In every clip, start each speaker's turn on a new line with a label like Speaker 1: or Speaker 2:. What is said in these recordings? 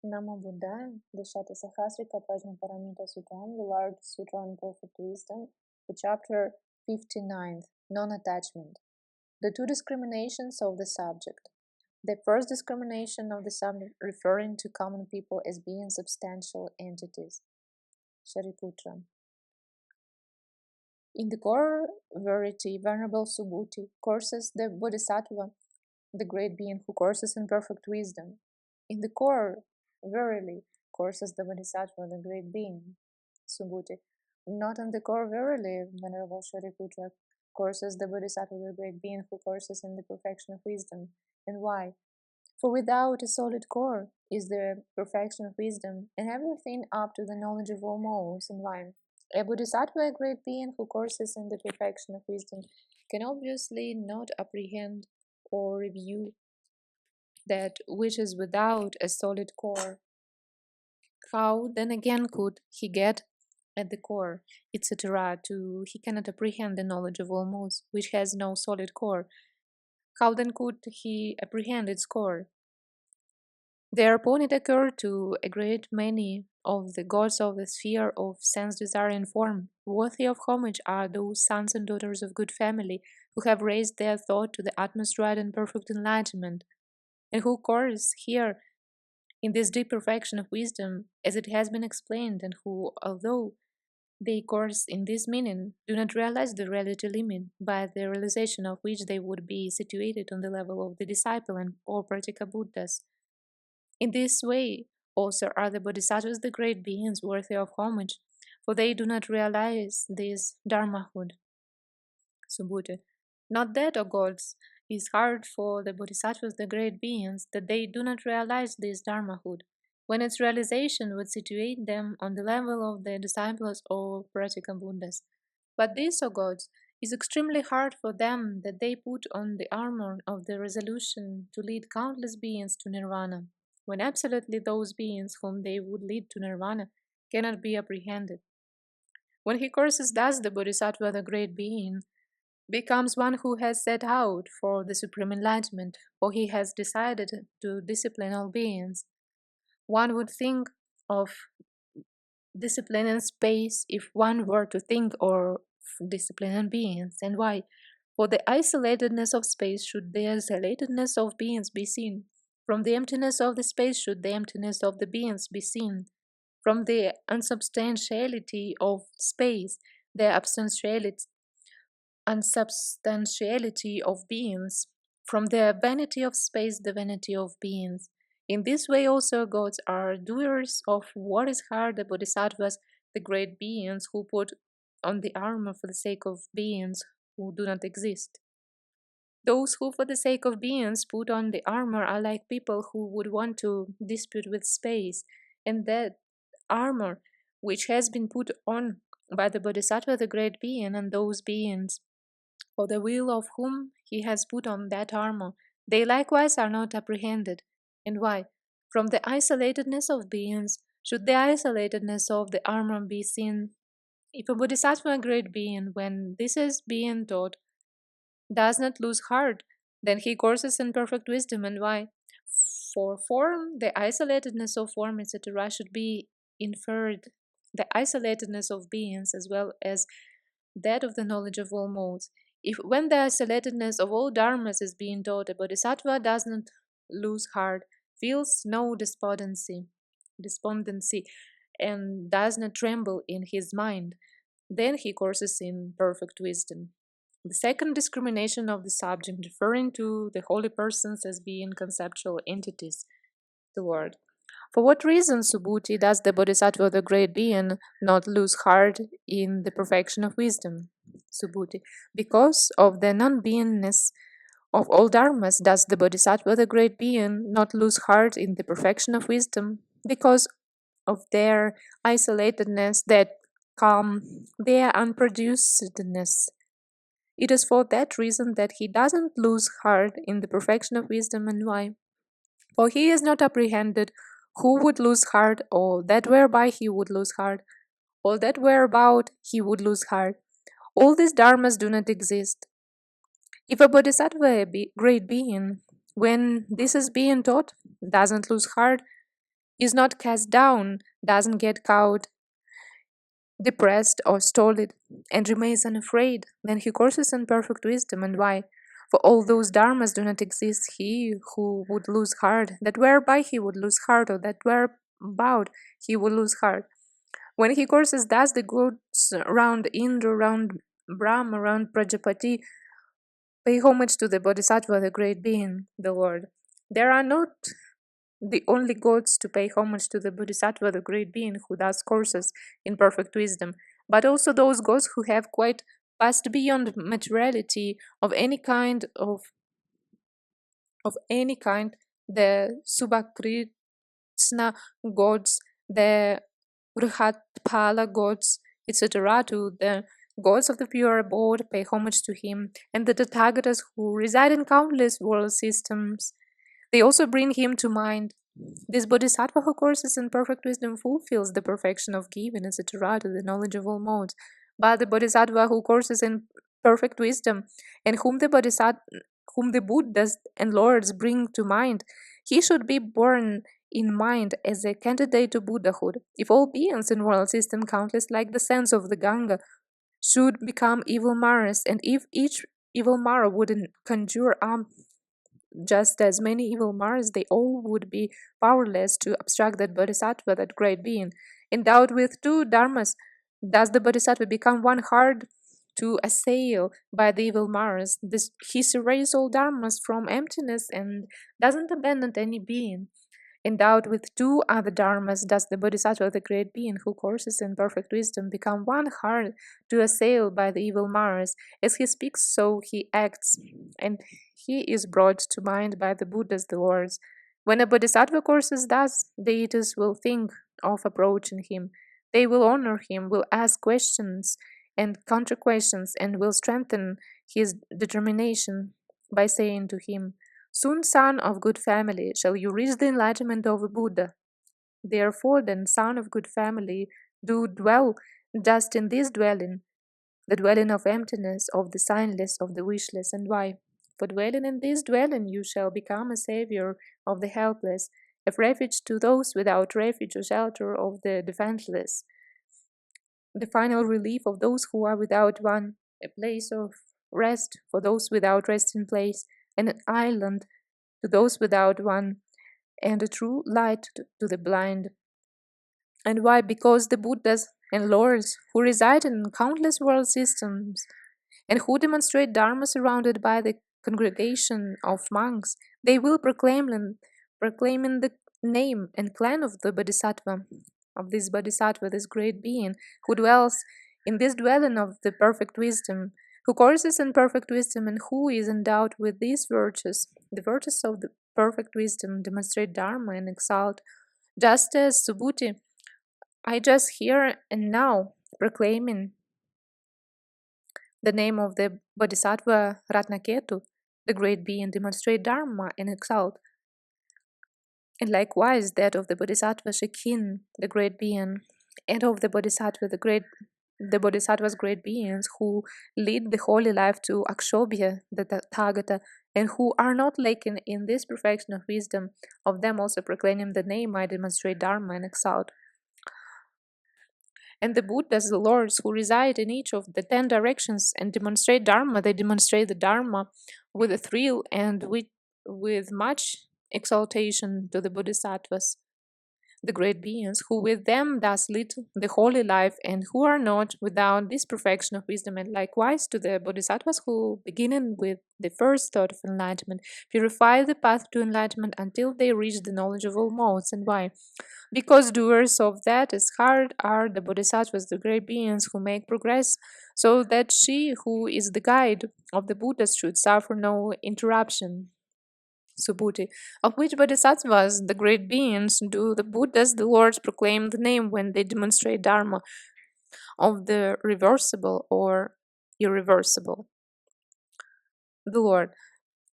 Speaker 1: Namo Buddhaya, the Satasahasrika Prajnaparamita Sutram, the largest sutra on perfect wisdom, the chapter 59th, Non-Attachment. The two discriminations of the subject. The first discrimination of the subject referring to common people as being substantial entities. Śāriputra. In the core verity, Venerable Subhuti courses the Bodhisattva, the great being who courses in perfect wisdom. In the core verily courses the Bodhisattva, the great being, Subhuti. Not in the core verily, Venerable Śāriputra courses the Bodhisattva, the great being who courses in the perfection of wisdom. And why? For without a solid core is the perfection of wisdom, and everything up to the knowledge of all modes. And why? A Bodhisattva, a great being who courses in the perfection of wisdom, can obviously not apprehend or review that which is without a solid core. How then again could he get at the core, etc.? He cannot apprehend the knowledge of all modes, which has no solid core. How then could he apprehend its core? Thereupon it occurred to a great many of the gods of the sphere of sense, desire, and form, worthy of homage are those sons and daughters of good family who have raised their thought to the utmost right and perfect enlightenment, and who course here in this deep perfection of wisdom, as it has been explained, and who, although they course in this meaning, do not realize the reality limit, by the realization of which they would be situated on the level of the disciple and or pratica Buddhas. In this way also are the Bodhisattvas the great beings worthy of homage, for they do not realize this Dharmahood. Subhuti. Not that, O gods, is hard for the Bodhisattvas the great beings, that they do not realize this Dharmahood, when its realization would situate them on the level of the disciples or pratica Buddhas. But this, O gods, is extremely hard for them, that they put on the armor of the resolution to lead countless beings to nirvana, when absolutely those beings whom they would lead to nirvana cannot be apprehended. When he courses thus, the Bodhisattva, the great being, becomes one who has set out for the supreme enlightenment, for he has decided to discipline all beings. One would think of discipline and space if one were to think of discipline and beings. And why? For the isolatedness of space should the isolatedness of beings be seen. From the emptiness of the space should the emptiness of the beings be seen. From the unsubstantiality of space, the unsubstantiality of beings, from the vanity of space, the vanity of beings. In this way also gods are doers of what is hard, the bodhisattvas, the great beings who put on the armor for the sake of beings who do not exist. Those who for the sake of beings put on the armor are like people who would want to dispute with space, and that armor which has been put on by the bodhisattva, the great being, and those beings for the will of whom he has put on that armor, they likewise are not apprehended. And why? From the isolatedness of beings should the isolatedness of the armor be seen. If a bodhisattva, a great being, when this is being taught, does not lose heart, then he courses in perfect wisdom. And why? For form, the isolatedness of form, etc., should be inferred, the isolatedness of beings as well as that of the knowledge of all modes. If when the isolatedness of all dharmas is being taught, a bodhisattva does not lose heart, feels no despondency, and does not tremble in his mind, then he courses in perfect wisdom. The second discrimination of the subject, referring to the holy persons as being conceptual entities. The word. For what reason, Subhuti, does the Bodhisattva, the great being, not lose heart in the perfection of wisdom? Subhuti. Because of the non-beingness of all dharmas does the Bodhisattva, the great being, not lose heart in the perfection of wisdom, because of their isolatedness, that calm, their unproducedness. It is for that reason that he doesn't lose heart in the perfection of wisdom. And why? For he is not apprehended who would lose heart, or that whereby he would lose heart, or that whereabout he would lose heart. All these dharmas do not exist. If a bodhisattva, a great being, when this is being taught, doesn't lose heart, is not cast down, doesn't get cowed, depressed, or stolid, and remains unafraid, then he courses in perfect wisdom. And why? For all those dharmas do not exist, he who would lose heart, that whereby he would lose heart, or that whereabout he would lose heart. When he courses thus, the gods round Indra, round Brahma, round Prajapati, pay homage to the Bodhisattva, the great being, the Lord. There are not the only gods to pay homage to the Bodhisattva, the great being, who thus courses in perfect wisdom, but also those gods who have quite passed beyond materiality of any kind, the Subhakrishna gods, the Gruhatpala gods, etc., to the gods of the pure abode pay homage to him, and the Tathagatas who reside in countless world systems, they also bring him to mind. This Bodhisattva who courses in perfect wisdom fulfills the perfection of giving, etc., to the knowledge of all modes. But the Bodhisattva who courses in perfect wisdom, and whom the Buddhas and Lords bring to mind, he should be borne in mind as a candidate to Buddhahood. If all beings in world system, countless like the sands of the Ganga, should become evil Maras, and if each evil Mara would conjure up just as many evil Maras, they all would be powerless to obstruct that Bodhisattva, that great being. Endowed with two dharmas, does the Bodhisattva become one hard to assail by the evil Maras? He surveys all dharmas from emptiness and doesn't abandon any being. Endowed with two other dharmas, does the Bodhisattva, the great being who courses in perfect wisdom, become one hard to assail by the evil Maras? As he speaks, so he acts, and he is brought to mind by the Buddhas, the Lords. When a Bodhisattva courses thus, deities will think of approaching him. They will honor him, will ask questions and counter questions, and will strengthen his determination by saying to him, "Soon, son of good family, shall you reach the enlightenment of a Buddha. Therefore, then, son of good family, do dwell just in this dwelling, the dwelling of emptiness, of the signless, of the wishless." And why? For dwelling in this dwelling, you shall become a savior of the helpless, a refuge to those without refuge or shelter of the defenseless, the final relief of those who are without one, a place of rest for those without resting place, and an island to those without one, and a true light to the blind. And why? Because the Buddhas and Lords who reside in countless world systems and who demonstrate Dharma surrounded by the congregation of monks, they will proclaim in the name and clan of the Bodhisattva, this great being, who dwells in this dwelling of the perfect wisdom, who courses in perfect wisdom, and who is endowed with these virtues. The virtues of the perfect wisdom demonstrate Dharma and exalt. Just as Subhuti, I just here and now proclaiming the name of the Bodhisattva Ratnaketu, the great being, demonstrate Dharma and exalt. And likewise that of the Bodhisattva Shikin, the great being, and of the Bodhisattva, the Bodhisattva's great beings who lead the holy life to Akshobhya, the Tathagata, and who are not lacking in this perfection of wisdom, of them also proclaiming the name, I demonstrate Dharma and exalt. And the Buddhas, the Lords, who reside in each of the 10 directions and demonstrate Dharma, they demonstrate the Dharma with a thrill and with much exaltation to the Bodhisattvas, the great beings, who with them thus lead the holy life and who are not without this perfection of wisdom, and likewise to the Bodhisattvas who, beginning with the first thought of enlightenment, purify the path to enlightenment until they reach the knowledge of all modes. And why? Because doers of that as hard are the Bodhisattvas, the great beings who make progress, so that she who is the guide of the Buddhas should suffer no interruption. Subhuti, of which Bodhisattvas, the great beings, do the Buddhas, the Lords, proclaim the name when they demonstrate Dharma of the reversible or irreversible. The Lord,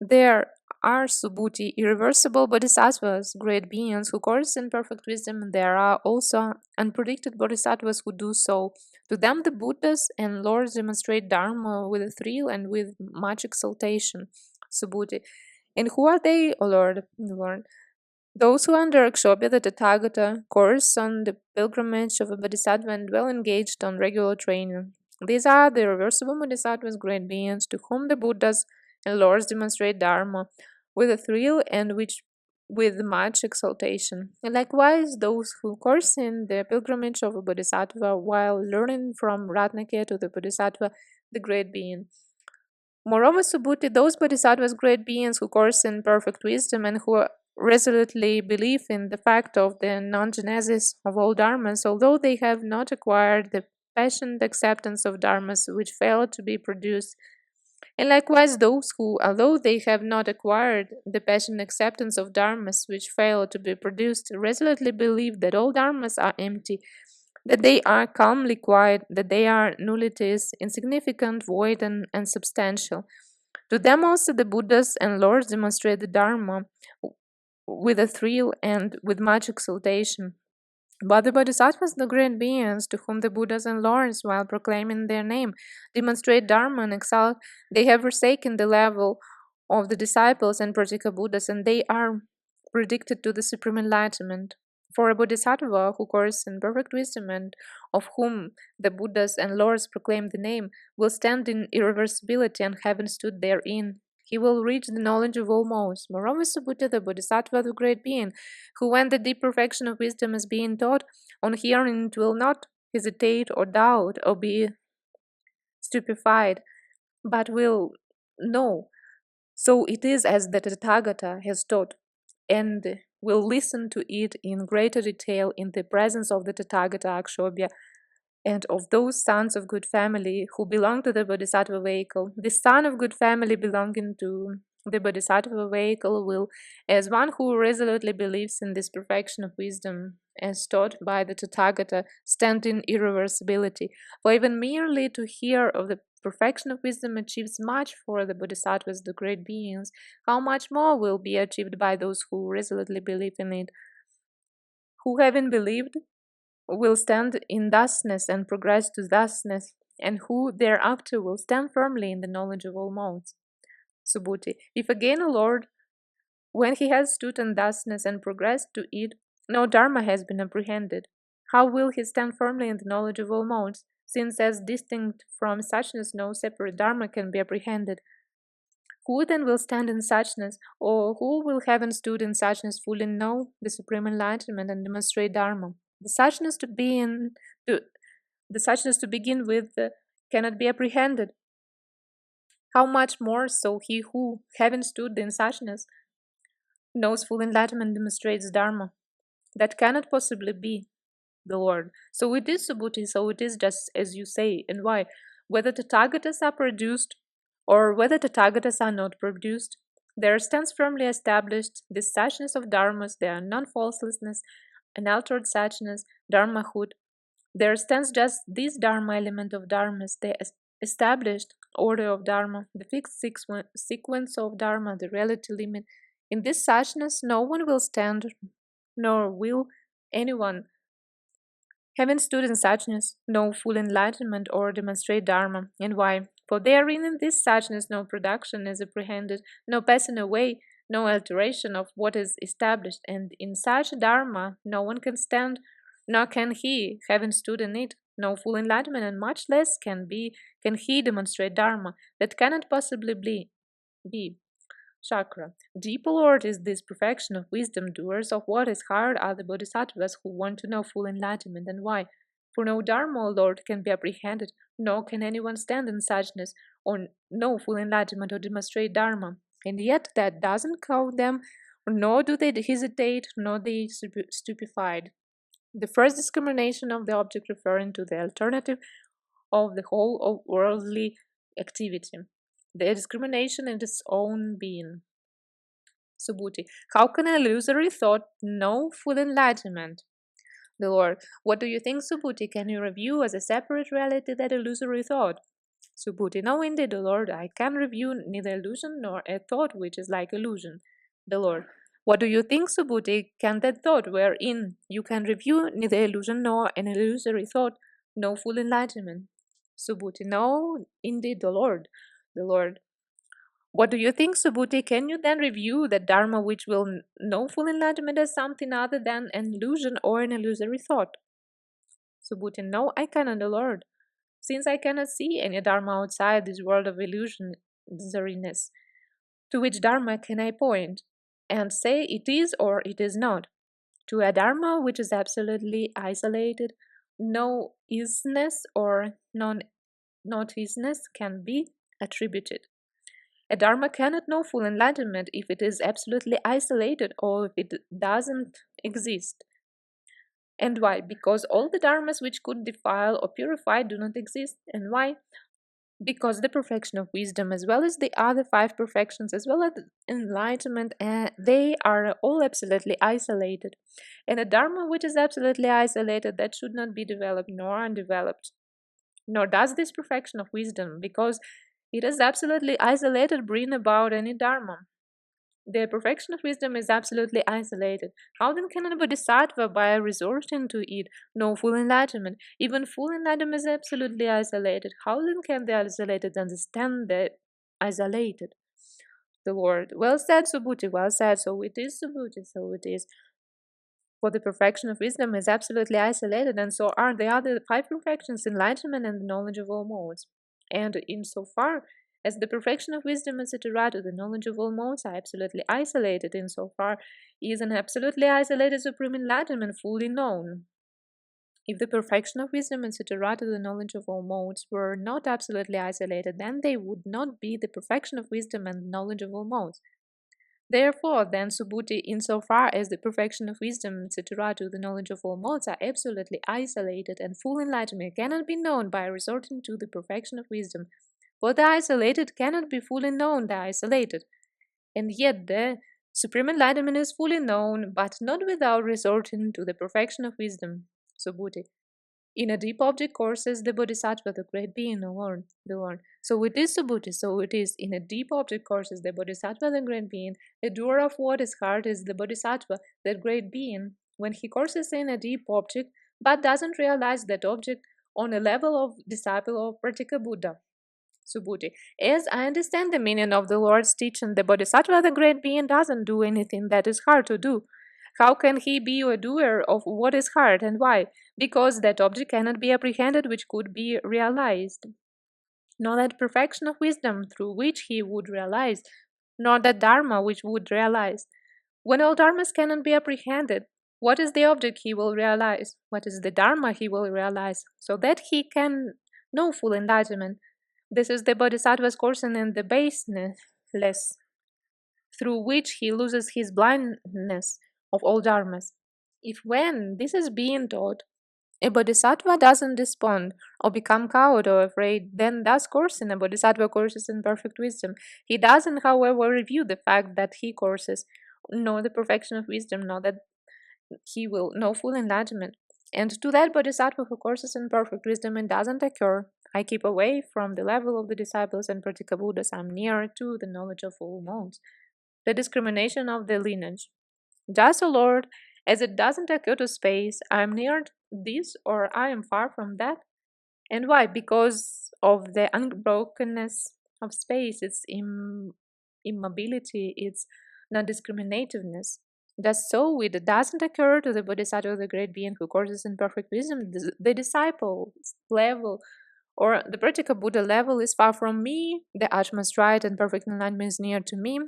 Speaker 1: there are Subhuti, irreversible Bodhisattvas, great beings who course in perfect wisdom, and there are also unpredicted Bodhisattvas who do so. To them the Buddhas and Lords demonstrate Dharma with a thrill and with much exaltation. Subhuti, and who are they, O Lord? Lord, Those who under Akshobhya the Tathagata course on the pilgrimage of a Bodhisattva and well engaged on regular training. These are the irreversible Bodhisattvas, great beings, to whom the Buddhas and Lords demonstrate Dharma with a thrill and which with much exaltation. And likewise, those who course in the pilgrimage of a Bodhisattva while learning from Ratnakya to the Bodhisattva, the great being. Moreover, Subhuti, those Bodhisattvas, great beings who course in perfect wisdom and who resolutely believe in the fact of the non-genesis of all dharmas, although they have not acquired the passionate acceptance of dharmas which fail to be produced. And likewise those who, although they have not acquired the passionate acceptance of dharmas which fail to be produced, resolutely believe that all dharmas are empty, that they are calmly quiet, that they are nullities, insignificant, void, and unsubstantial. To them also the Buddhas and Lords demonstrate the Dharma with a thrill and with much exultation. But the Bodhisattvas, the great beings, to whom the Buddhas and Lords, while proclaiming their name, demonstrate Dharma and exalt, they have forsaken the level of the disciples and Pratika Buddhas, and they are predicted to the supreme enlightenment. For a Bodhisattva who courses in perfect wisdom and of whom the Buddhas and Lords proclaim the name, will stand in irreversibility and having stood therein, he will reach the knowledge of all modes. Moreover, Subhuti, the Bodhisattva, the great being, who when the deep perfection of wisdom is being taught, on hearing it will not hesitate or doubt or be stupefied, but will know. So it is as the Tathagata has taught, and will listen to it in greater detail in the presence of the Tathagata Akshobhya and of those sons of good family who belong to the Bodhisattva vehicle. The son of good family belonging to the Bodhisattva vehicle will, as one who resolutely believes in this perfection of wisdom, as taught by the Tathagata, stand in irreversibility. For even merely to hear of the perfection of wisdom achieves much for the Bodhisattvas, the great beings, how much more will be achieved by those who resolutely believe in it, who having believed will stand in thusness and progress to thusness, and who thereafter will stand firmly in the knowledge of all modes. Subhuti, if again a Lord, when he has stood in thusness and progressed to it, no Dharma has been apprehended, how will he stand firmly in the knowledge of all modes, since as distinct from suchness no separate Dharma can be apprehended? Who then will stand in suchness, or who will having stood in suchness fully know the supreme enlightenment and demonstrate Dharma? The suchness to begin with cannot be apprehended. How much more so he who, having stood in suchness, knows full enlightenment demonstrates Dharma? That cannot possibly be, the Lord. So it is, Subhuti, so it is just as you say. And why? Whether the Tathagatas are produced or whether the Tathagatas are not produced, there stands firmly established this suchness of Dharmas, their non-falselessness, unaltered suchness, Dharmahood. There stands just this Dharma element of Dharmas, the established order of Dharma, the fixed sequence of Dharma, the reality limit. In this suchness, no one will stand, nor will anyone, having stood in suchness, know full enlightenment or demonstrate Dharma. And why? For therein in this suchness no production is apprehended, no passing away, no alteration of what is established, and in such Dharma no one can stand, nor can he, having stood in it, know full enlightenment, and much less can he demonstrate Dharma. That cannot possibly be. Chakra. Deep, Lord, is this perfection of wisdom. Doers of what is hard are the Bodhisattvas who want to know full enlightenment. And why? For no Dharma, O Lord, can be apprehended, nor can anyone stand in suchness, or know full enlightenment, or demonstrate Dharma. And yet that doesn't cow them, nor do they hesitate, nor they stupefied. The first discrimination of the object referring to the alternative of the whole of worldly activity. The discrimination in its own being. Subhuti. How can an illusory thought know full enlightenment? The Lord. What do you think, Subhuti? Can you review as a separate reality that illusory thought? Subhuti. No, indeed, the Lord. I can review neither illusion nor a thought which is like illusion. The Lord. What do you think, Subhuti? Can that thought wherein you can review neither illusion nor an illusory thought know full enlightenment? Subhuti. No, indeed, the Lord. The Lord. What do you think, Subhuti? Can you then review that Dharma which will know full enlightenment as something other than an illusion or an illusory thought? Subhuti: no, I cannot, O Lord, since I cannot see any Dharma outside this world of illusoriness. To which Dharma can I point and say it is or it is not? To a Dharma which is absolutely isolated, no isnness or not-isness can be attributed. A Dharma cannot know full enlightenment if it is absolutely isolated or if it doesn't exist. And why? Because all the dharmas which could defile or purify do not exist. And why? Because the perfection of wisdom, as well as the other five perfections, as well as enlightenment, they are all absolutely isolated. And a dharma which is absolutely isolated, that should not be developed nor undeveloped. Nor does this perfection of wisdom, because it is absolutely isolated, bring about any dharma. The perfection of wisdom is absolutely isolated. How then can a bodhisattva, by resorting to it, know full enlightenment? Even full enlightenment is absolutely isolated. How then can the isolated understand the isolated? The Lord: well said, Subhuti, well said. So it is, Subhuti, so it is. For the perfection of wisdom is absolutely isolated, and so are the other five perfections, enlightenment and the knowledge of all modes. And insofar as the perfection of wisdom, etc., to the knowledge of all modes are absolutely isolated, insofar is an absolutely isolated supreme enlightenment fully known. If the perfection of wisdom, etc., to the knowledge of all modes were not absolutely isolated, then they would not be the perfection of wisdom and knowledge of all modes. Therefore, then, Subhuti, insofar as the perfection of wisdom, etc., to the knowledge of all modes are absolutely isolated, and full enlightenment cannot be known by resorting to the perfection of wisdom, for the isolated cannot be fully known the isolated. And yet the supreme enlightenment is fully known, but not without resorting to the perfection of wisdom. Subhuti: in a deep object courses the Bodhisattva, the great being, the Lord. So it is, Subhuti, so it is. In a deep object courses the Bodhisattva, the great being. The doer of what is hard is the Bodhisattva, that great being, when he courses in a deep object, but doesn't realize that object on a level of disciple of Pratika Buddha. Subhuti: as I understand the meaning of the Lord's teaching, the Bodhisattva, the great being, doesn't do anything that is hard to do. How can he be a doer of what is hard, and why? Because that object cannot be apprehended which could be realized, nor that perfection of wisdom through which he would realize, nor that Dharma which would realize. When all Dharmas cannot be apprehended, what is the object he will realize? What is the Dharma he will realize? So that he can know full enlightenment. This is the Bodhisattva's coursing in the baseless, through which he loses his blindness of all dharmas. If when this is being taught, a bodhisattva doesn't despond or become cowed or afraid, then thus coursing, a bodhisattva courses in perfect wisdom. He doesn't, however, review the fact that he courses, nor the perfection of wisdom, nor that he will know full enlightenment. And to that bodhisattva who courses in perfect wisdom and doesn't occur, I keep away from the level of the disciples and Pratika Buddhas. I'm near to the knowledge of all modes. The discrimination of the lineage. Just, O Lord, as it doesn't occur to space, I am near this or I am far from that. And why? Because of the unbrokenness of space, its immobility, its non-discriminativeness. Thus, so it doesn't occur to the Bodhisattva, the great being who courses in perfect wisdom, the disciple level or the Pratika Buddha level is far from me, the utmost right and perfect enlightenment is near to me.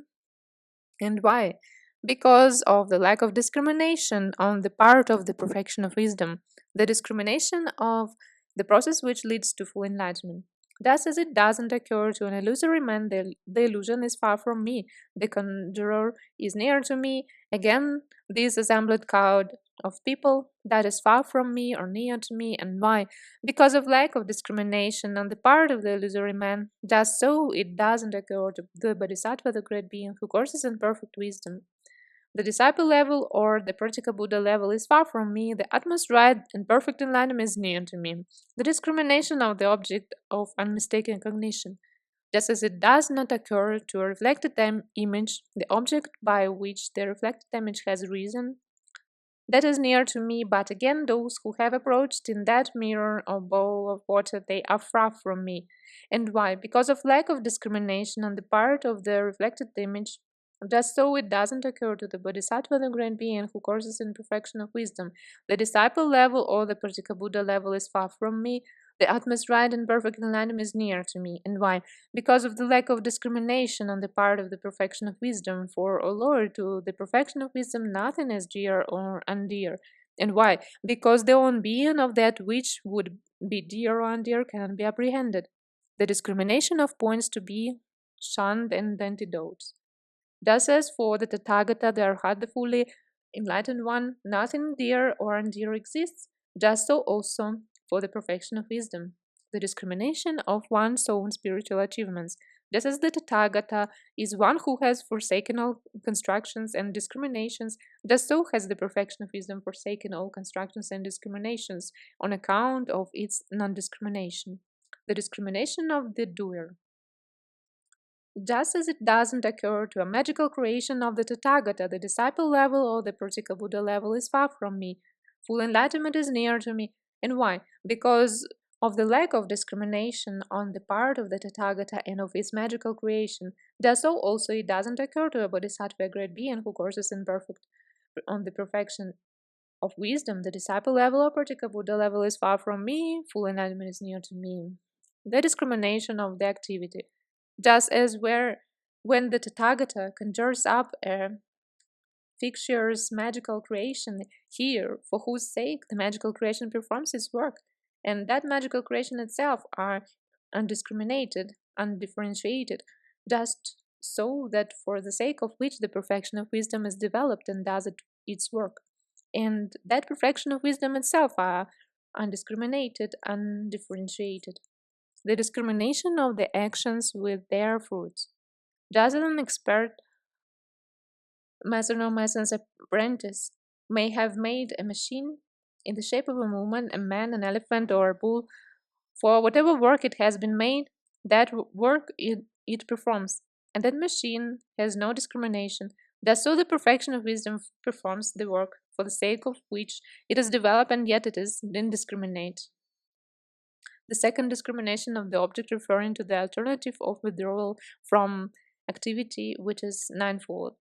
Speaker 1: And why? Because of the lack of discrimination on the part of the perfection of wisdom, the discrimination of the process which leads to full enlightenment. Thus, as it doesn't occur to an illusory man, the illusion is far from me, the conjurer is near to me. Again, this assembled crowd of people that is far from me or near to me. And why? Because of lack of discrimination on the part of the illusory man. Just so it doesn't occur to the Bodhisattva, the great being who courses in perfect wisdom. The disciple level or the Pratika Buddha level is far from me, the utmost right and perfect enlightenment is near to me. The discrimination of the object of unmistaken cognition. Just as it does not occur to a reflected image, the object by which the reflected image has risen, that is near to me, but again those who have approached in that mirror or bowl of water, they are far from me. And why? Because of lack of discrimination on the part of the reflected image. Just so it doesn't occur to the Bodhisattva, the great being who courses in perfection of wisdom. The disciple level or the Pratyeka Buddha level is far from me. The utmost right and perfect enlightenment is near to me. And why? Because of the lack of discrimination on the part of the perfection of wisdom. For, O Lord, to the perfection of wisdom nothing is dear or undear. And why? Because the own being of that which would be dear or undear cannot be apprehended. The discrimination of points to be shunned and antidotes. Thus, as for the Tathagata, the Arhat, the fully enlightened one, nothing dear or undear exists, just so also for the perfection of wisdom, the discrimination of one's own spiritual achievements. Just as the Tathagata is one who has forsaken all constructions and discriminations, just so has the perfection of wisdom forsaken all constructions and discriminations on account of its non-discrimination. The discrimination of the doer. Just as it doesn't occur to a magical creation of the Tathagata, the disciple level or the Pratyeka Buddha level is far from me. Full enlightenment is near to me. And why? Because of the lack of discrimination on the part of the Tathagata and of its magical creation. Thus so also it doesn't occur to a Bodhisattva, a great being who courses in perfect on the perfection of wisdom. The disciple level or Pratyeka Buddha level is far from me. Full enlightenment is near to me. The discrimination of the activity. Just as when the Tathagata conjures up a fictitious magical creation here, for whose sake the magical creation performs its work, and that magical creation itself are undiscriminated, undifferentiated, just so that for the sake of which the perfection of wisdom is developed and does its work, and that perfection of wisdom itself are undiscriminated, undifferentiated. The discrimination of the actions with their fruits. Just as an expert metronome mason's apprentice may have made a machine in the shape of a woman, a man, an elephant, or a bull, for whatever work it has been made, that work it performs, and that machine has no discrimination. Thus, so the perfection of wisdom performs the work for the sake of which it is developed, and yet it is indiscriminate. The second discrimination of the object referring to the alternative of withdrawal from activity, which is ninefold.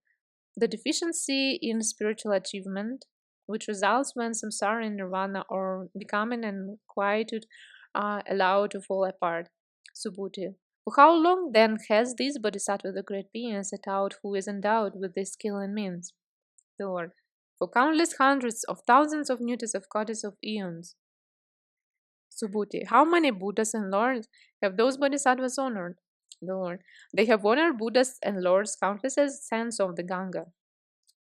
Speaker 1: The deficiency in spiritual achievement, which results when samsara and nirvana or becoming and quietude are allowed to fall apart. Subhuti. For how long then has this Bodhisattva, the great being, set out who is endowed with this skill and means? The Lord. For countless hundreds of thousands of nutas of kotis of eons. Subhuti. How many Buddhas and Lords have those Bodhisattvas honored? The Lord. They have honored Buddhas and Lords countless as sands of the Ganga.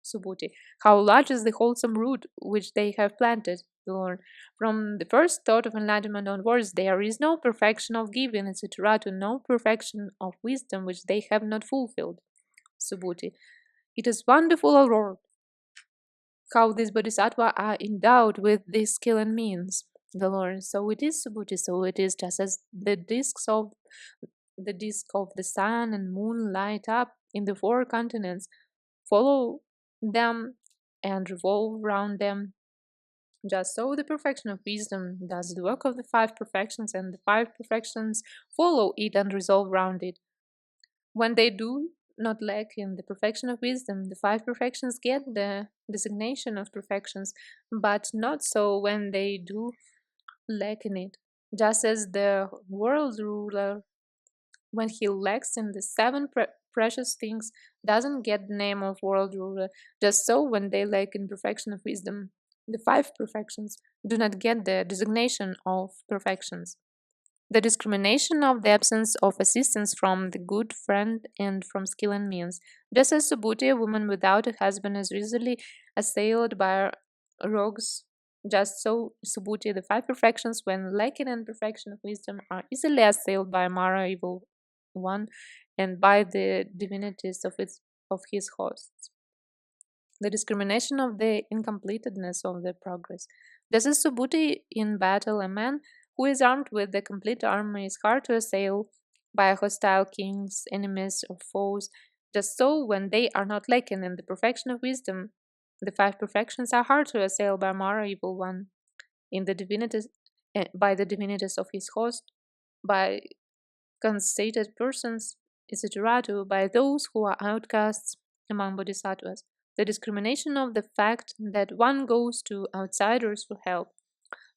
Speaker 1: Subhuti. How large is the wholesome root which they have planted? The Lord. From the first thought of enlightenment onwards, there is no perfection of giving, etc., to no perfection of wisdom which they have not fulfilled. Subhuti. It is wonderful, O Lord, how these Bodhisattvas are endowed with this skill and means. The Lord. So it is, Subhuti, so it is, just as the disk of the sun and moon light up in the four continents, follow them and revolve round them. Just so the perfection of wisdom does the work of the five perfections, and the five perfections follow it and resolve round it. When they do not lack in the perfection of wisdom, the five perfections get the designation of perfections, but not so when they do lack in it. Just as the world ruler, when he lacks in the seven precious things, doesn't get the name of world ruler, just so when they lack in perfection of wisdom, the five perfections do not get the designation of perfections. The discrimination of the absence of assistance from the good friend and from skill and means. Just as Subhuti, a woman without a husband, is easily assailed by rogues, just so Subhuti, the five perfections, when lacking in perfection of wisdom, are easily assailed by Mara, evil one, and by the divinities of his hosts. The discrimination of the incompletedness of the progress. Just as Subhuti in battle, a man who is armed with the complete armor is hard to assail by hostile kings, enemies, or foes, just so when they are not lacking in the perfection of wisdom, The 5 perfections are hard to assail by Mara, evil one, in the divinities, by the divinities of his host, by conceited persons, etc., by those who are outcasts among bodhisattvas. The discrimination of the fact that one goes to outsiders for help.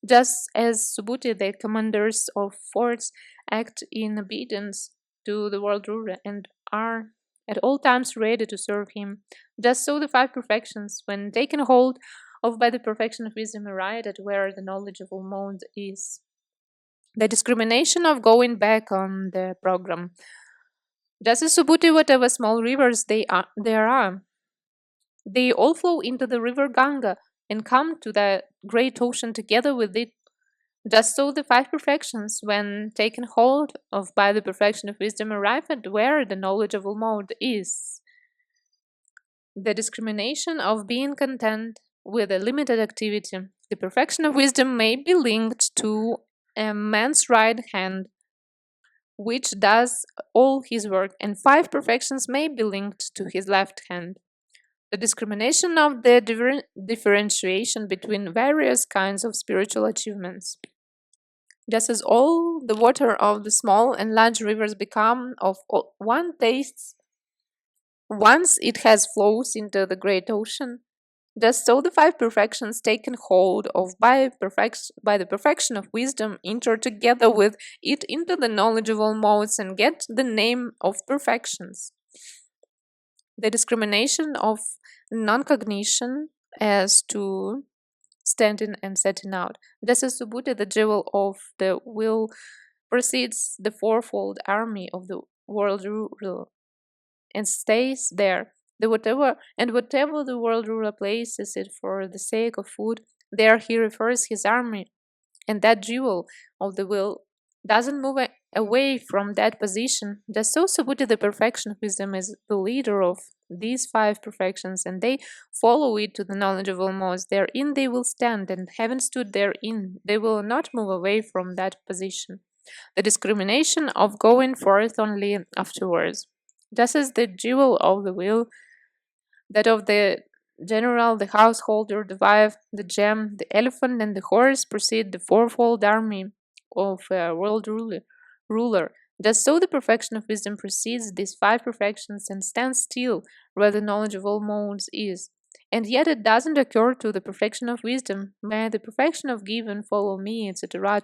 Speaker 1: Just as Subhuti, the commanders of forts, act in obedience to the world ruler and are at all times ready to serve him, just so the 5 perfections, when taken hold of by the perfection of wisdom, arrive at where the knowledge of all modes is. The discrimination of going back on the program. Just as Subhuti, whatever small rivers there are, they all flow into the river Ganga and come to the great ocean together with it. Just so the 5 perfections, when taken hold of by the perfection of wisdom, arrive at where the knowledge of all mode is. The discrimination of being content with a limited activity. The perfection of wisdom may be linked to a man's right hand, which does all his work, and 5 perfections may be linked to his left hand. The discrimination of the differentiation between various kinds of spiritual achievements. Just as all the water of the small and large rivers become of one taste once it has flows into the great ocean, just so the 5 perfections taken hold of by the perfection of wisdom enter together with it into the knowledge of all modes and get the name of perfections. The discrimination of non-cognition as to standing and setting out. Just as Subhuti, the jewel of the will, precedes the fourfold army of the world ruler and stays there. Whatever the world ruler places it for the sake of food, there he refers his army, and that jewel of the will doesn't move away from that position. Just so Subhuti, the perfection of wisdom, is the leader of these 5 perfections, and they follow it to the knowledge of all modes. Therein they will stand, and having stood therein, they will not move away from that position. The discrimination of going forth only afterwards. Just as the jewel of the will, that of the general, the householder, the wife, the gem, the elephant, and the horse precede the fourfold army of a world ruler. Just so the perfection of wisdom precedes these 5 perfections and stands still where the knowledge of all modes is. And yet it doesn't occur to the perfection of wisdom. May the perfection of giving follow me, etc.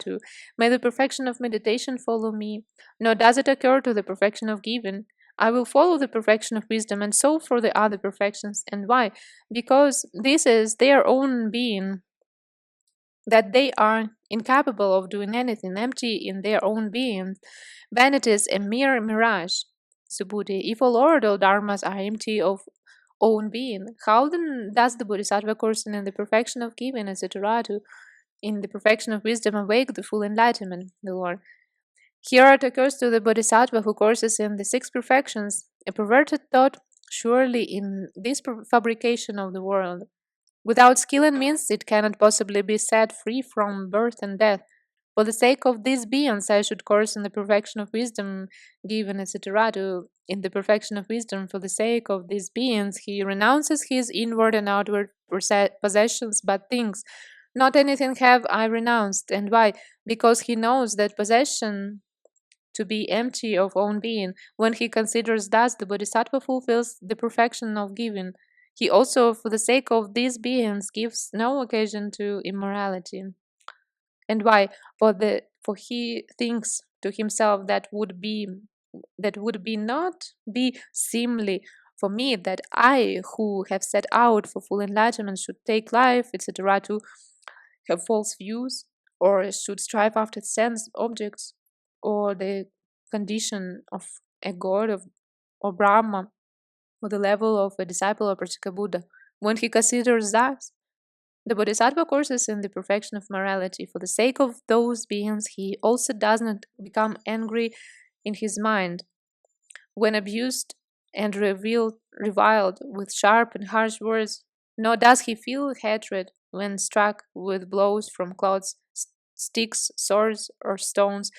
Speaker 1: May the perfection of meditation follow me. Nor does it occur to the perfection of giving. I will follow the perfection of wisdom, and so for the other perfections. And why? Because this is their own being, that they are incapable of doing anything, empty in their own being. Vanity is a mere mirage. Subhuti, if all ordered dharmas are empty of own being, how then does the Bodhisattva person in the perfection of giving, etc., in the perfection of wisdom awake the full enlightenment, the Lord? Here it occurs to the Bodhisattva who courses in the 6 perfections, a perverted thought surely in this fabrication of the world. Without skill and means, it cannot possibly be set free from birth and death. For the sake of these beings, I should course in the perfection of wisdom, given, etc. In the perfection of wisdom, for the sake of these beings, he renounces his inward and outward possessions, but things. Not anything have I renounced. And why? Because he knows that possession to be empty of own being. When he considers thus, the Bodhisattva fulfills the perfection of giving. He also, for the sake of these beings, gives no occasion to immorality. And why? For he thinks to himself that would be not be seemly for me that I, who have set out for full enlightenment, should take life, etc., to have false views, or should strive after sense objects, or the condition of a god or Brahma, or the level of a disciple of Pratyeka Buddha. When he considers thus, the Bodhisattva courses in the perfection of morality. For the sake of those beings, he also does not become angry in his mind when abused and reviled with sharp and harsh words, nor does he feel hatred when struck with blows from clods, sticks, swords, or stones,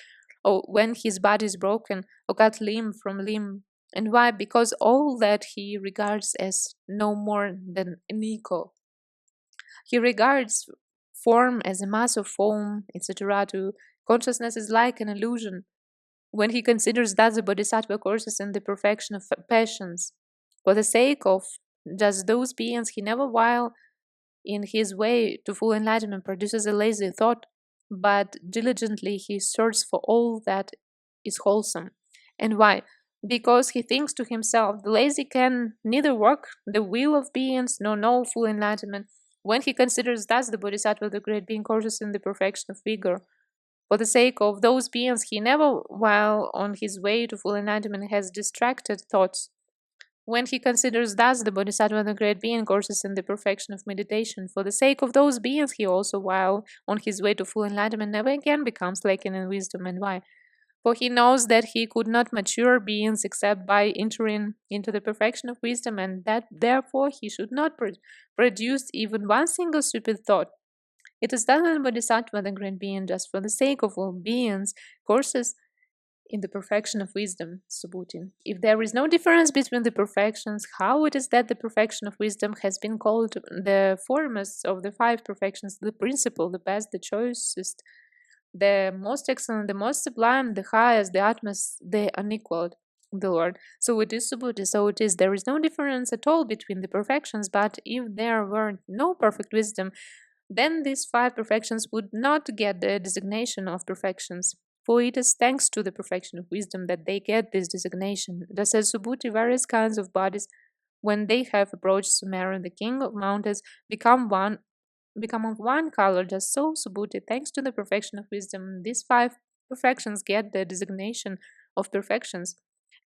Speaker 1: or when his body is broken or cut limb from limb. And why? Because all that he regards as no more than an equal. He regards form as a mass of foam, etc. To consciousness is like an illusion. When he considers that the Bodhisattva courses in the perfection of passions, for the sake of just those beings, he never while in his way to full enlightenment produces a lazy thought, but diligently he searches for all that is wholesome. And why? Because he thinks to himself, the lazy can neither work the will of beings nor know full enlightenment. When he considers thus the Bodhisattva, the great being, courses in the perfection of vigor, for the sake of those beings, he never, while on his way to full enlightenment, has distracted thoughts. When he considers thus the Bodhisattva, the great being, courses in the perfection of meditation, for the sake of those beings, he also, while on his way to full enlightenment, never again becomes lacking in wisdom. And why? For he knows that he could not mature beings except by entering into the perfection of wisdom, and that therefore he should not produce even one single stupid thought. It is done in Bodhisattva, the great being, just for the sake of all beings, courses in the perfection of wisdom, Subhuti. If there is no difference between the perfections, how it is that the perfection of wisdom has been called the foremost of the five perfections, the principal, the best, the choicest, the most excellent, the most sublime, the highest, the utmost, the unequaled, the Lord. So it is Subhuti, so it is. There is no difference at all between the perfections, but if there were no perfect wisdom, then these five perfections would not get the designation of perfections. For it is thanks to the perfection of wisdom that they get this designation. Thus, as Subhuti, various kinds of bodies, when they have approached Sumera, the king of mountains, become of one color. Just so, Subhuti, thanks to the perfection of wisdom, these five perfections get the designation of perfections.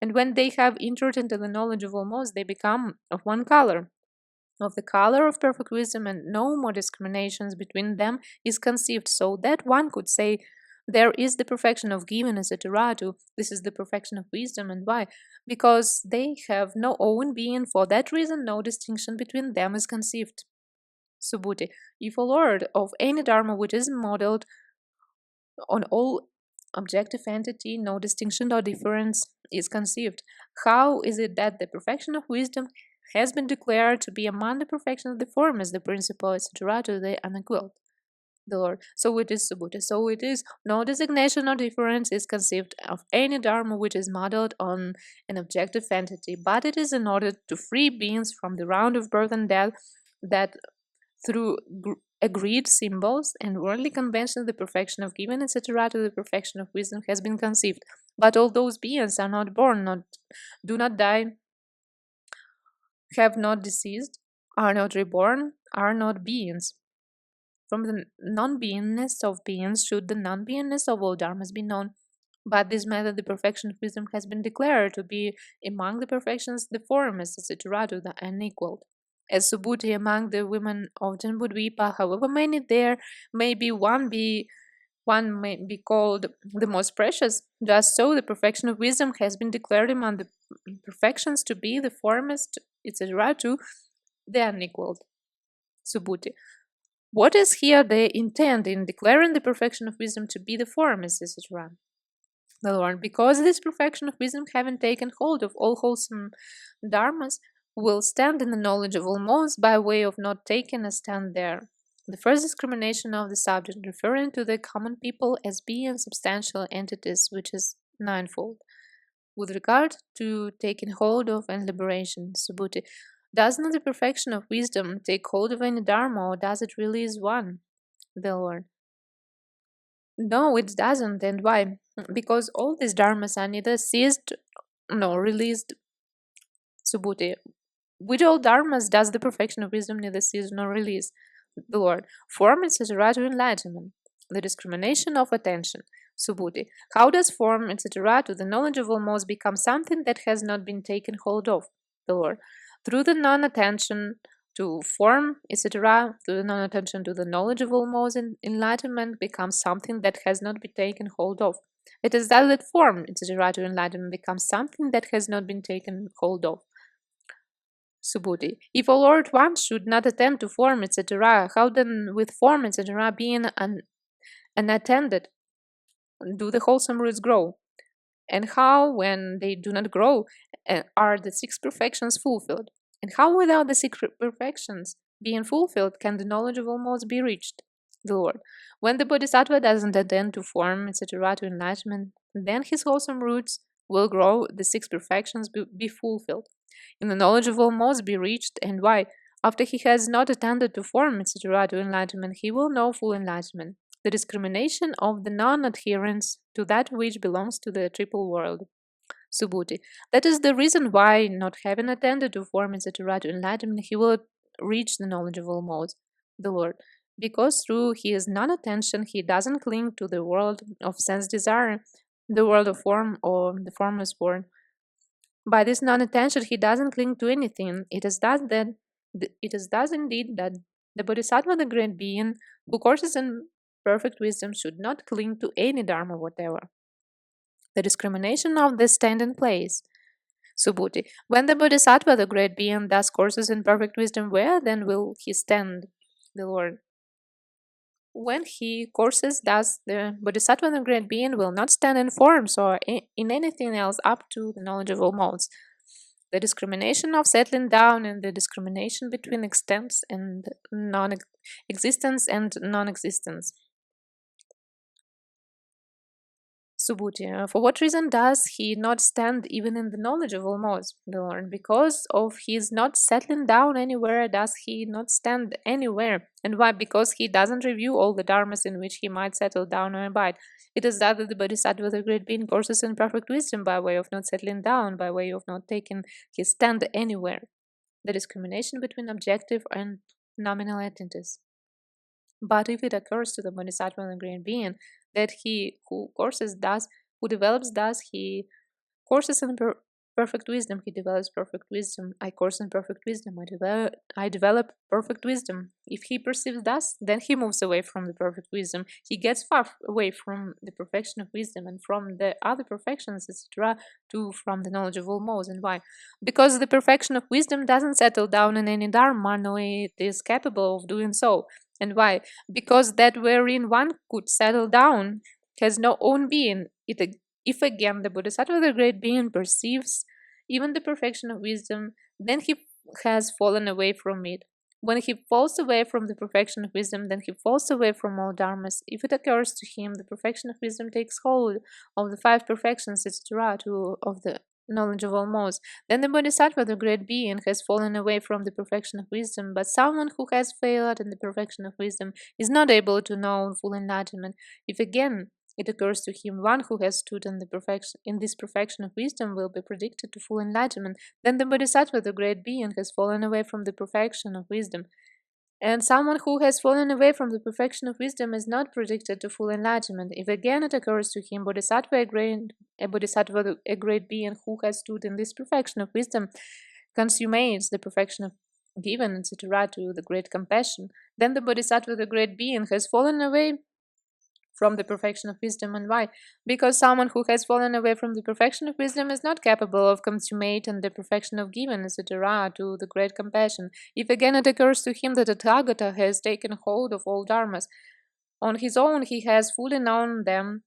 Speaker 1: And when they have entered into the knowledge of almost, they become of one color, of the color of perfect wisdom, and no more discriminations between them is conceived, so that one could say, there is the perfection of giving, etc. This is the perfection of wisdom. And why? Because they have no own being. For that reason, no distinction between them is conceived. Subhuti, if a lord of any Dharma which is modeled on all objective entity, no distinction or difference is conceived. How is it that the perfection of wisdom has been declared to be among the perfection of the form as the principle, etc., to the unequaled? The Lord. So it is Subhuti. So it is. No designation or difference is conceived of any Dharma which is modeled on an objective entity, but it is in order to free beings from the round of birth and death that through agreed symbols and worldly conventions the perfection of giving, etc., to the perfection of wisdom has been conceived. But all those beings are not born, do not die, have not deceased, are not reborn, are not beings. From the non-beingness of beings should the non-beingness of all dharmas be known. But this method, the perfection of wisdom, has been declared to be among the perfections the foremost, etc., to the unequaled. As Subhuti among the women of Jambudvipa, however many there may be, one may be called the most precious. Just so the perfection of wisdom has been declared among the perfections to be the foremost, etc., to the unequaled. Subhuti. What is here the intent in declaring the perfection of wisdom to be the foremost, etc.? The Lord, because this perfection of wisdom, having taken hold of all wholesome dharmas, will stand in the knowledge of all modes by way of not taking a stand there. The first discrimination of the subject, referring to the common people as being substantial entities, which is ninefold. With regard to taking hold of and liberation, Subhuti, does not the perfection of wisdom take hold of any dharma, or does it release one? The Lord. No, it doesn't. And why? Because all these dharmas are neither seized nor released. Subhuti. Which all dharmas does the perfection of wisdom neither seize nor release? The Lord. Form, etc., to enlightenment. The discrimination of attention. Subhuti. How does form, etc., to the knowledge of almost become something that has not been taken hold of? The Lord. Through the non-attention to form, etc., through the non-attention to the knowledge of almost, enlightenment becomes something that has not been taken hold of. It is that form, etc., to enlightenment becomes something that has not been taken hold of. Subhuti. If a Lord one should not attend to form, etc., how then with form, etc., being unattended, do the wholesome roots grow? And how, when they do not grow, are the six perfections fulfilled? And how, without the six perfections being fulfilled, can the knowledge of all modes be reached? The Lord. When the Bodhisattva doesn't attend to form, etc., to enlightenment, then his wholesome roots will grow, the six perfections be fulfilled, in the knowledge of all modes be reached, and why? After he has not attended to form, etc., to enlightenment, he will know full enlightenment, the discrimination of the non-adherence to that which belongs to the triple world. Subhuti. That is the reason why, not having attended to form, etc., to enlightenment, he will reach the knowledge of all modes, the Lord. Because through his non-attention, he doesn't cling to the world of sense desire, the world of form, or the formless world. By this non-attention, he doesn't cling to anything. It is thus indeed that the Bodhisattva, the great being, who courses in perfect wisdom, should not cling to any Dharma whatever. The discrimination of the standing place. Subhuti. When the Bodhisattva, the great being, thus courses in perfect wisdom, where then will he stand? The Lord. When he courses thus, the Bodhisattva, the great being, will not stand in forms or in anything else up to the knowledge of all modes. The discrimination of settling down and the discrimination between existence and non-existence Subhuti. For what reason does he not stand even in the knowledge of all modes, the Lord? Because of his not settling down anywhere, does he not stand anywhere? And why? Because he doesn't review all the dharmas in which he might settle down or abide. It is that the Bodhisattva, the great being, courses in perfect wisdom by way of not settling down, by way of not taking his stand anywhere. The discrimination between objective and nominal entities. But if it occurs to the Bodhisattva and the great being that he who courses thus, who develops thus, he courses in perfect wisdom, he develops perfect wisdom. I course in perfect wisdom, I develop perfect wisdom. If he perceives thus, then he moves away from the perfect wisdom. He gets far away from the perfection of wisdom and from the other perfections, etc., to from the knowledge of all modes. And why? Because the perfection of wisdom doesn't settle down in any dharma, nor it is capable of doing so. And why? Because that wherein one could settle down has no own being. If again the Bodhisattva, the great being, perceives even the perfection of wisdom, then he has fallen away from it. When he falls away from the perfection of wisdom, then he falls away from all dharmas. If it occurs to him, the perfection of wisdom takes hold of the five perfections, etc., of the knowledge of all modes. Then the Bodhisattva, the great being, has fallen away from the perfection of wisdom. But someone who has failed in the perfection of wisdom is not able to know full enlightenment. If again it occurs to him, one who has stood in this perfection of wisdom will be predicted to full enlightenment, then the Bodhisattva, the great being, has fallen away from the perfection of wisdom. And someone who has fallen away from the perfection of wisdom is not predicted to full enlightenment. If again it occurs to him, Bodhisattva, a great being who has stood in this perfection of wisdom, consummates the perfection of given, etc., to the great compassion, then the Bodhisattva, the great being, has fallen away from the perfection of wisdom. And why? Because someone who has fallen away from the perfection of wisdom is not capable of consummating the perfection of given, etc., to the great compassion. If again it occurs to him that the Tathagata has taken hold of all dharmas, on his own he has fully known them,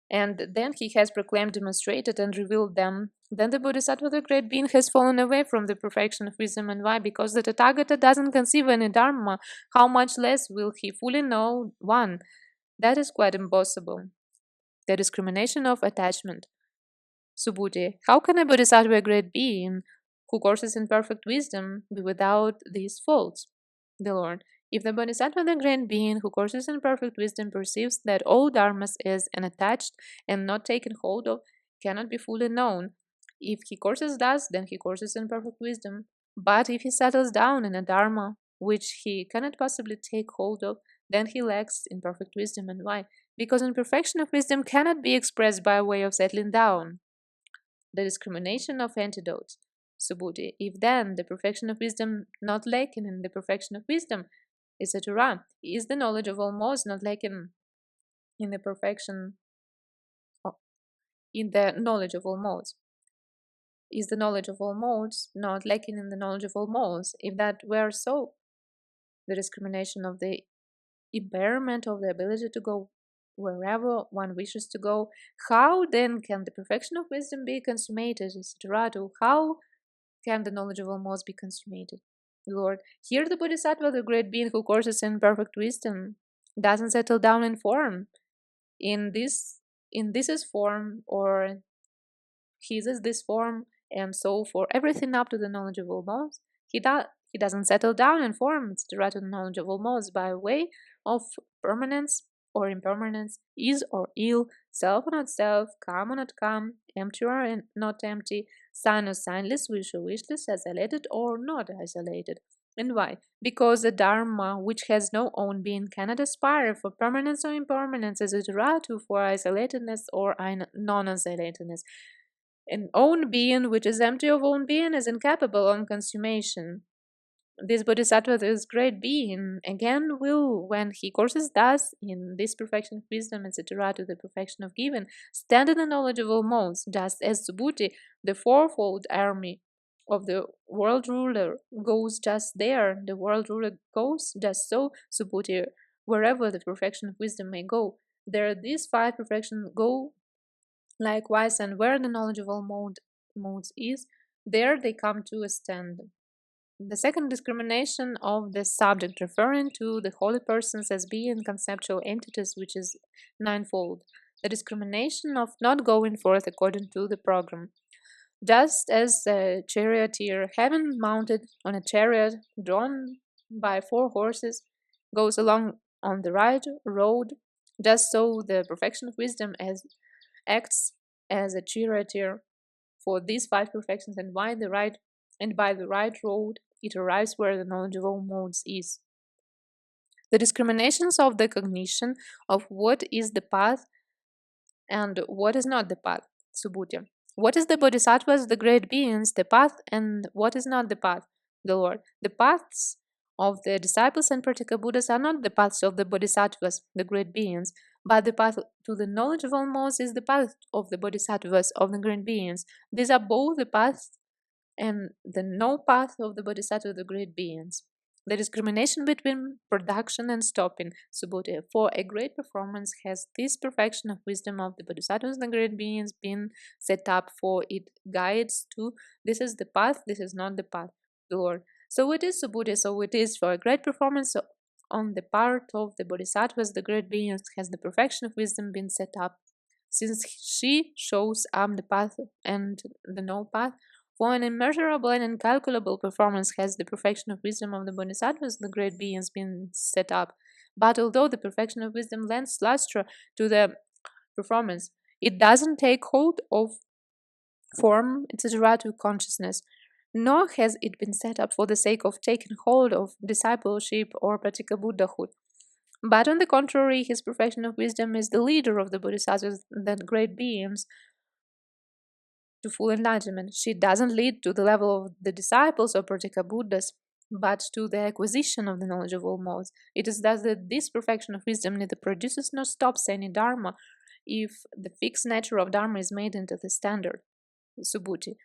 Speaker 1: and then he has proclaimed, demonstrated, and revealed them, then the Bodhisattva, the great being, has fallen away from the perfection of wisdom. And why? Because the Tathagata doesn't conceive any dharma. How much less will he fully know one? That is quite impossible. The discrimination of attachment. Subhuti. How can a Bodhisattva, a great being, who courses in perfect wisdom, be without these faults? The Lord. If the Bodhisattva, the great being, who courses in perfect wisdom, perceives that all dharmas is unattached and not taken hold of, cannot be fully known. If he courses thus, then he courses in perfect wisdom. But if he settles down in a dharma which he cannot possibly take hold of, then he lacks in perfect wisdom. And why? Because imperfection of wisdom cannot be expressed by way of settling down. The discrimination of antidotes. Subhuti. If then the perfection of wisdom not lacking in the perfection of wisdom, etc., is the knowledge of all modes not lacking in the perfection in the knowledge of all modes? Is the knowledge of all modes not lacking in the knowledge of all modes? If that were so, the discrimination of the impairment of the ability to go wherever one wishes to go. How then can the perfection of wisdom be consummated, etc.? How can the knowledge of all modes be consummated? Lord, here the Bodhisattva, the great being who courses in perfect wisdom, doesn't settle down in form. In this is form, or his is this form, and so for everything up to the knowledge of all modes, he doesn't settle down and form, etc., to the knowledge of all modes by way of permanence or impermanence, is or ill, self or not self, come or not come, empty or not empty, sign or signless, wish or wishless, isolated or not isolated. And why? Because the Dharma, which has no own being, cannot aspire for permanence or impermanence, etc., to for isolatedness or non-isolatedness. An own being which is empty of own being is incapable of consummation. This Bodhisattva, this great being, again will, when he courses thus in this perfection of wisdom, etc., to the perfection of giving, stand in the knowledge of all modes, just as Subhuti, the fourfold army of the world ruler, goes just there, the world ruler goes just so, Subhuti, wherever the perfection of wisdom may go, there these five perfections go likewise, and where the knowledge of all modes is, there they come to a stand. The second discrimination of the subject, referring to the holy persons as being conceptual entities, which is ninefold. The discrimination of not going forth according to the program. Just as a charioteer, having mounted on a chariot drawn by 4 horses, goes along on the right road, just so the perfection of wisdom acts as a charioteer for these 5 perfections, and by the right road it arrives where the knowledge of all modes is. The discriminations of the cognition of what is the path and what is not the path, Subhuti. What is the Bodhisattvas, the great beings, the path, and what is not the path, the Lord? The paths of the disciples and Pratyeka Buddhas are not the paths of the Bodhisattvas, the great beings, but the path to the knowledge of all modes is the path of the Bodhisattvas, of the great beings. These are both the paths and the no path of the Bodhisattva, the great beings. The discrimination between production and stopping, Subhuti. For a great performance has this perfection of wisdom of the Bodhisattvas, the great beings, been set up, for it guides to this is the path, this is not the path, Lord. So it is, Subhuti, so it is for a great performance on the part of the Bodhisattvas, the great beings, has the perfection of wisdom been set up, since she shows up the path and the no path. For an immeasurable and incalculable performance has the perfection of wisdom of the Bodhisattvas, the great beings, been set up. But although the perfection of wisdom lends luster to the performance, it doesn't take hold of form, etc., to consciousness, nor has it been set up for the sake of taking hold of discipleship or Pratyeka Buddhahood. But on the contrary, his perfection of wisdom is the leader of the Bodhisattvas, the great beings, to full enlightenment. She doesn't lead to the level of the disciples or Pratyeka Buddhas, but to the acquisition of the knowledge of all modes. It is thus that this perfection of wisdom neither produces nor stops any Dharma, if the fixed nature of Dharma is made into the standard, Subhuti.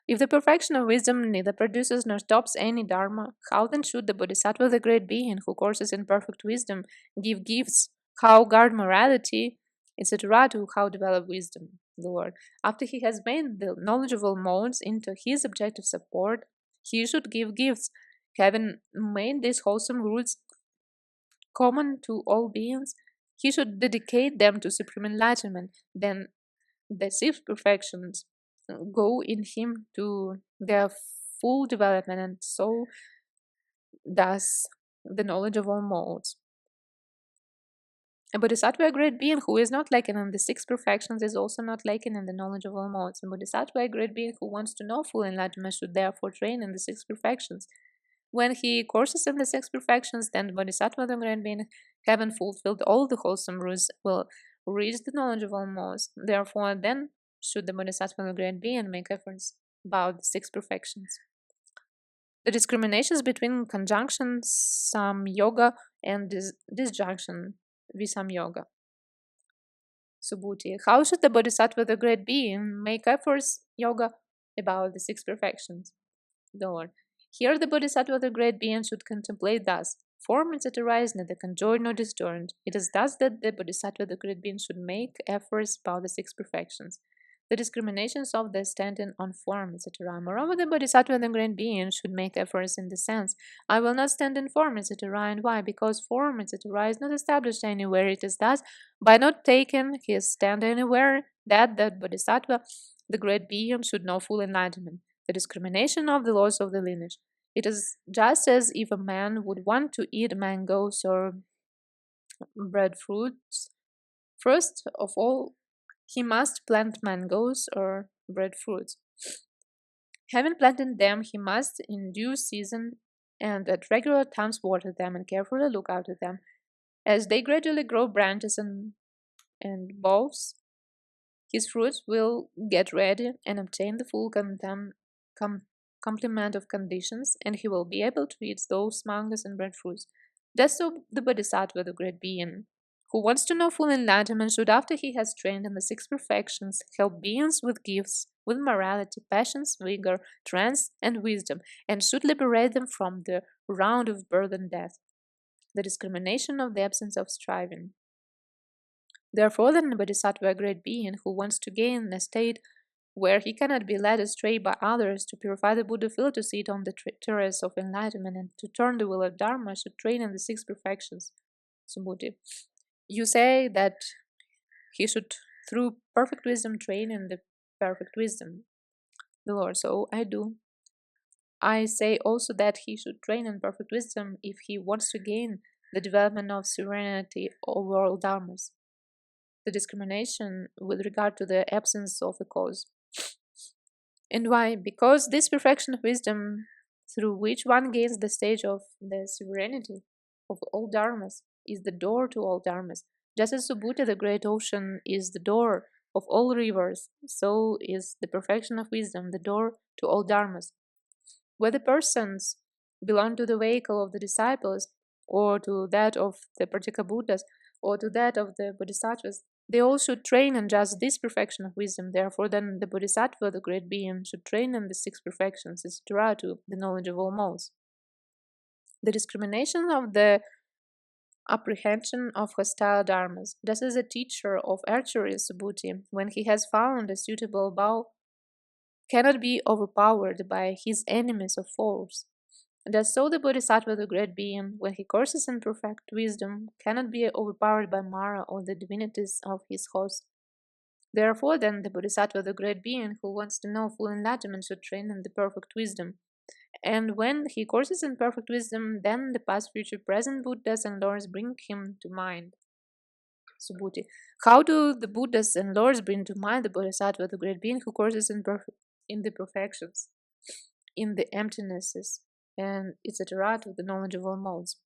Speaker 1: If the perfection of wisdom neither produces nor stops any Dharma, how then should the Bodhisattva, the great being who courses in perfect wisdom, give gifts, how guard morality, etc., to how develop wisdom, the Lord? After he has made the knowledge of all modes into his objective support, he should give gifts, having made these wholesome rules common to all beings. He should dedicate them to supreme enlightenment. Then the 6 perfections go in him to their full development, and so does the knowledge of all modes. A Bodhisattva, a great being who is not lacking in the 6 perfections, is also not lacking in the knowledge of all modes. A Bodhisattva, a great being who wants to know full enlightenment, should therefore train in the 6 perfections. When he courses in the 6 perfections, then the Bodhisattva, the great being, having fulfilled all the wholesome rules, will reach the knowledge of all modes. Therefore, then should the Bodhisattva, the great being, make efforts about the 6 perfections. The discriminations between conjunction samyoga and disjunction visamyoga. Subhuti. How should the Bodhisattva, the great being, make efforts yoga about the 6 perfections? Lord. Here the Bodhisattva, the great being, should contemplate thus. form, etc., is neither conjoined nor disjoined. It is thus that the Bodhisattva, the great being, should make efforts about the six perfections, the discriminations of the standing on form, etc. Moreover, the Bodhisattva, the great being, should make efforts in the sense, I will not stand in form, etc. And why? Because form, etc. is not established anywhere. It is thus, by not taking his stand anywhere, that the Bodhisattva, the great being, should know full enlightenment, the discrimination of the laws of the lineage. It is just as if a man would want to eat mangoes or breadfruits. First of all, he must plant mangoes or breadfruits. Having planted them, he must in due season and at regular times water them and carefully look after them. As they gradually grow branches and boughs, his fruits will get ready and obtain the full complement of conditions, and he will be able to eat those mangoes and breadfruits. Thus, so the Bodhisattva, the great being, who wants to know full enlightenment, should, after he has trained in the six perfections, help beings with gifts, with morality, passions, vigor, trance, and wisdom, and should liberate them from the round of birth and death, the discrimination of the absence of striving. Therefore, then, the Bodhisattva, a great being, who wants to gain a state where he cannot be led astray by others, to purify the Buddha field, to sit on the terrace of enlightenment, and to turn the wheel of Dharma, should train in the six perfections. Subhuti. You say that he should, through perfect wisdom, train in the perfect wisdom. The Lord, so I do. I say also that he should train in perfect wisdom if he wants to gain the development of serenity over all dharmas, the discrimination with regard to the absence of a cause. And why? Because this perfection of wisdom, through which one gains the stage of the serenity of all dharmas, is the door to all dharmas. Just as Subhuti, the great ocean, is the door of all rivers, so is the perfection of wisdom the door to all dharmas. Whether persons belong to the vehicle of the disciples, or to that of the particular Buddhas, or to that of the Bodhisattvas, they all should train in just this perfection of wisdom. Therefore, then the Bodhisattva, the great being, should train in the six perfections, etc., to the knowledge of all modes. The discrimination of the apprehension of hostile dharmas. Just as a teacher of archery, Subhuti, when he has found a suitable bow, cannot be overpowered by his enemies or foes. Just so the Bodhisattva, the great being, when he courses in perfect wisdom, cannot be overpowered by Mara or the divinities of his host. Therefore, then, the Bodhisattva, the great being, who wants to know full enlightenment, should train in the perfect wisdom. And when he courses in perfect wisdom, then the past, future, present Buddhas and Lords bring him to mind. Subhuti. How do the Buddhas and Lords bring to mind the Bodhisattva, the great being, who courses in the perfections, in the emptinesses, and etc., to the knowledge of all modes?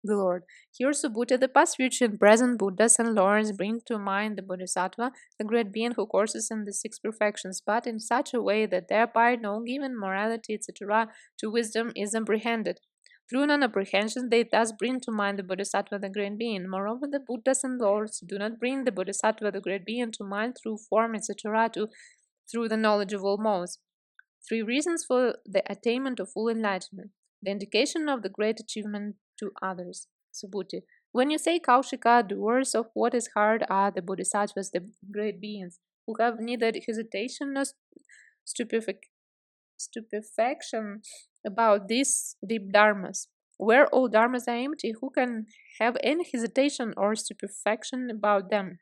Speaker 1: The Lord. Here, Subhuti, the past, future, and present Buddhas and Lords bring to mind the Bodhisattva, the great being who courses in the six perfections, but in such a way that thereby no given morality, etc., to wisdom is apprehended. Through non-apprehension, they thus bring to mind the Bodhisattva, the great being. Moreover, the Buddhas and Lords do not bring the Bodhisattva, the great being, to mind through form, etc., through the knowledge of all modes. Three reasons for the attainment of full enlightenment. The indication of the great achievement to others. Subhuti. When you say Kaushika, doers of what is hard are the Bodhisattvas, the great beings, who have neither hesitation nor stupefaction about these deep dharmas. Where all dharmas are empty, who can have any hesitation or stupefaction about them?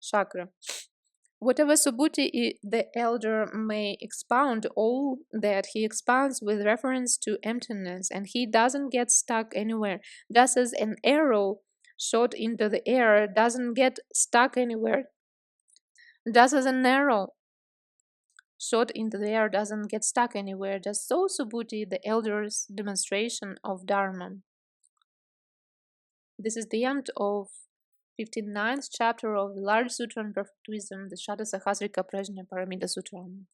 Speaker 1: Chakra. Whatever Subhuti the elder may expound, all that he expounds with reference to emptiness, and he doesn't get stuck anywhere, just as an arrow shot into the air doesn't get stuck anywhere, just as an arrow shot into the air doesn't get stuck anywhere, just so Subhuti the elder's demonstration of Dharma. This is the end of 59th chapter of the large sutra on perfect wisdom, the Satasahasrika Prajnaparamita Sutram.